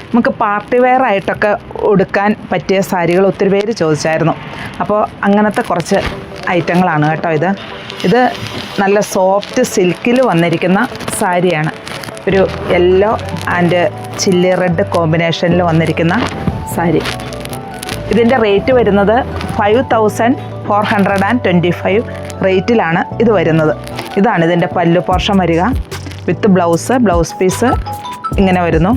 നമുക്ക് party wear ആയിട്ടൊക്കെ ഉടുക്കാൻ പറ്റിയ സാരികൾ ഒത്തിരി പേര് ചോദിച്ചായിരുന്നു. അപ്പോൾ അങ്ങനത്തെ കുറച്ച് ഐറ്റങ്ങളാണ് കേട്ടോ ഇത് നല്ല സോഫ്റ്റ് സിൽക്കിൽ വന്നിരിക്കുന്ന സാരിയാണ്. ഒരു യെല്ലോ ആൻഡ് ചില്ലി റെഡ് കോമ്പിനേഷനിൽ വന്നിരിക്കുന്ന സാരി. ഇതിൻ്റെ റേറ്റ് വരുന്നത് 5425 റേറ്റിലാണ് ഇത് വരുന്നത്. ഇതാണ് ഇതിൻ്റെ പല്ലു പോർഷൻ വരിക. വിത്ത് ബ്ലൗസ് പീസ് ഇങ്ങനെ വരുന്നു.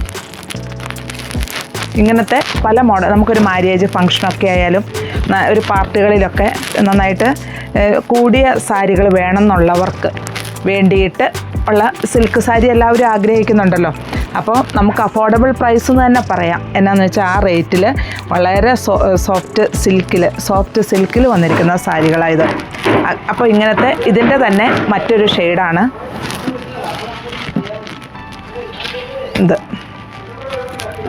ഇങ്ങനത്തെ പല മോഡൽ നമുക്കൊരു മാര്യേജ് ഫങ്ഷനൊക്കെ ആയാലും ഒരു പാർട്ടികളിലൊക്കെ നന്നായിട്ട് കൂടിയ സാരികൾ വേണമെന്നുള്ളവർക്ക് വേണ്ടിയിട്ട് ഉള്ള സിൽക്ക് സാരി എല്ലാവരും ആഗ്രഹിക്കുന്നുണ്ടല്ലോ. അപ്പോൾ നമുക്ക് അഫോർഡബിൾ പ്രൈസ് എന്ന് തന്നെ പറയാം. എന്നാന്ന് വെച്ചാൽ ആ റേറ്റിൽ വളരെ സോഫ്റ്റ് സിൽക്കിൽ വന്നിരിക്കുന്ന സാരികളായത്. അപ്പോൾ ഇങ്ങനത്തെ ഇതിൻ്റെ തന്നെ മറ്റൊരു ഷെയ്ഡാണ് ഇത്.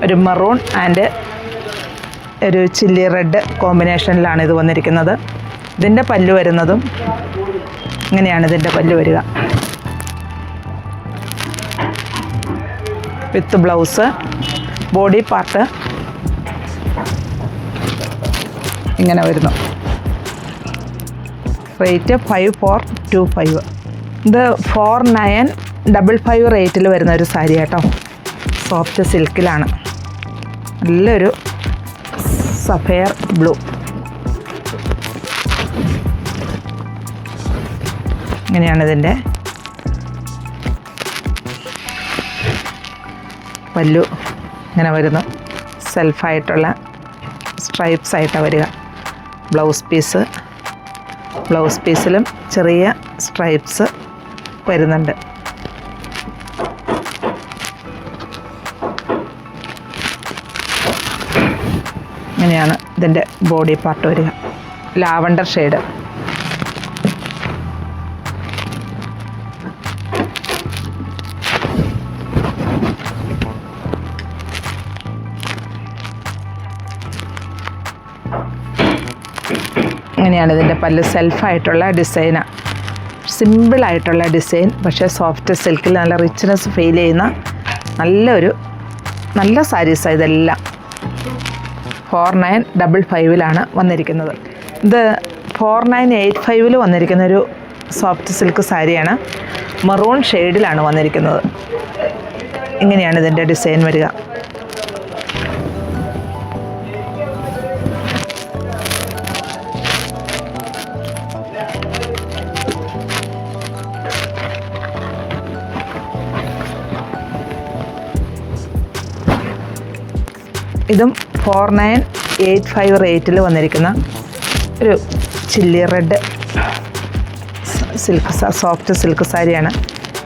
ഒരു മെറൂൺ ആൻഡ് ഒരു ചില്ലി റെഡ് കോമ്പിനേഷനിലാണ് ഇത് വന്നിരിക്കുന്നത്. ഇതിൻ്റെ പല്ലു വരുന്നതും ഇങ്ങനെയാണ് ഇതിൻ്റെ പല്ലു വരിക. വിത്ത് ബ്ലൗസ്, ബോഡി പാർട്ട് ഇങ്ങനെ വരുന്നു. റേറ്റ് 5425. ഇത് 4955 റേറ്റിൽ വരുന്ന ഒരു സാരി കേട്ടോ. സോഫ്റ്റ് സിൽക്കിലാണ്. നല്ലൊരു സഫയർ ബ്ലൂ. ഇങ്ങനെയാണ് ഇതിൻ്റെ പല്ലു. ഇങ്ങനെ വരുന്നു. സെൽഫായിട്ടുള്ള സ്ട്രൈപ്സ് ആയിട്ടാണ് വരിക. ബ്ലൗസ് പീസിലും ചെറിയ സ്ട്രൈപ്സ് വരുന്നുണ്ട്. ഇങ്ങനെയാണ് ഇതിൻ്റെ ബോഡി പാർട്ട് വരിക. Lavender shade. ഇങ്ങനെയാണ് ഇതിൻ്റെ പല്ല്. സെൽഫായിട്ടുള്ള ഡിസൈനാണ്. സിമ്പിളായിട്ടുള്ള ഡിസൈൻ, പക്ഷേ സോഫ്റ്റ് സിൽക്കിൽ നല്ല റിച്ച്നെസ് ഫീൽ ചെയ്യുന്ന നല്ല സാരീസാണ് ഇതെല്ലാം. 4955 വന്നിരിക്കുന്നത്. ഇത് 4985 വന്നിരിക്കുന്ന ഒരു സോഫ്റ്റ് സിൽക്ക് സാരിയാണ്. മെറൂൺ ഷെയ്ഡിലാണ് വന്നിരിക്കുന്നത്. ഇങ്ങനെയാണ് ഇതിൻ്റെ ഡിസൈൻ വരിക. ഇതും 4985 റേറ്റിൽ വന്നിരിക്കുന്ന ഒരു ചില്ലി റെഡ് സോഫ്റ്റ് സിൽക്ക് സാരിയാണ്.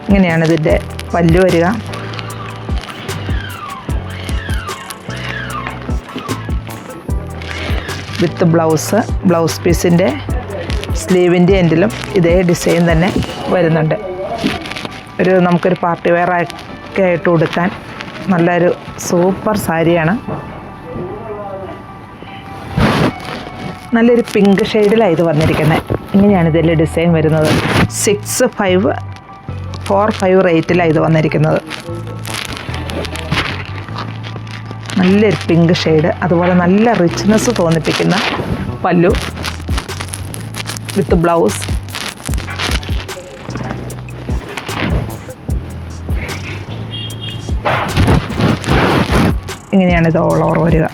ഇങ്ങനെയാണ് ഇതിൻ്റെ പല്ലു വരിക. വിത്ത് ബ്ലൗസ് പീസിൻ്റെ സ്ലീവിൻ്റെ എൻഡിലും ഇതേ ഡിസൈൻ തന്നെ വരുന്നുണ്ട്. നമുക്കൊരു പാർട്ടി വെയർ ഒക്കെ ആയിട്ട് കൊടുക്കാൻ നല്ലൊരു സൂപ്പർ സാരിയാണ്. നല്ലൊരു പിങ്ക് ഷെയ്ഡിലാണ് ഇത് വന്നിരിക്കുന്നത്. ഇങ്ങനെയാണ് ഇതിൻ്റെ ഡിസൈൻ വരുന്നത്. 6545 റേറ്റിലാണ് ഇത് വന്നിരിക്കുന്നത്. നല്ലൊരു പിങ്ക് ഷെയ്ഡ്, അതുപോലെ നല്ല റിച്ച്നെസ് തോന്നിപ്പിക്കുന്ന പല്ലു വിത്ത് ബ്ലൗസ്. ഇങ്ങനെയാണ് ഇത് ഓൾ ഓവർ വരിക.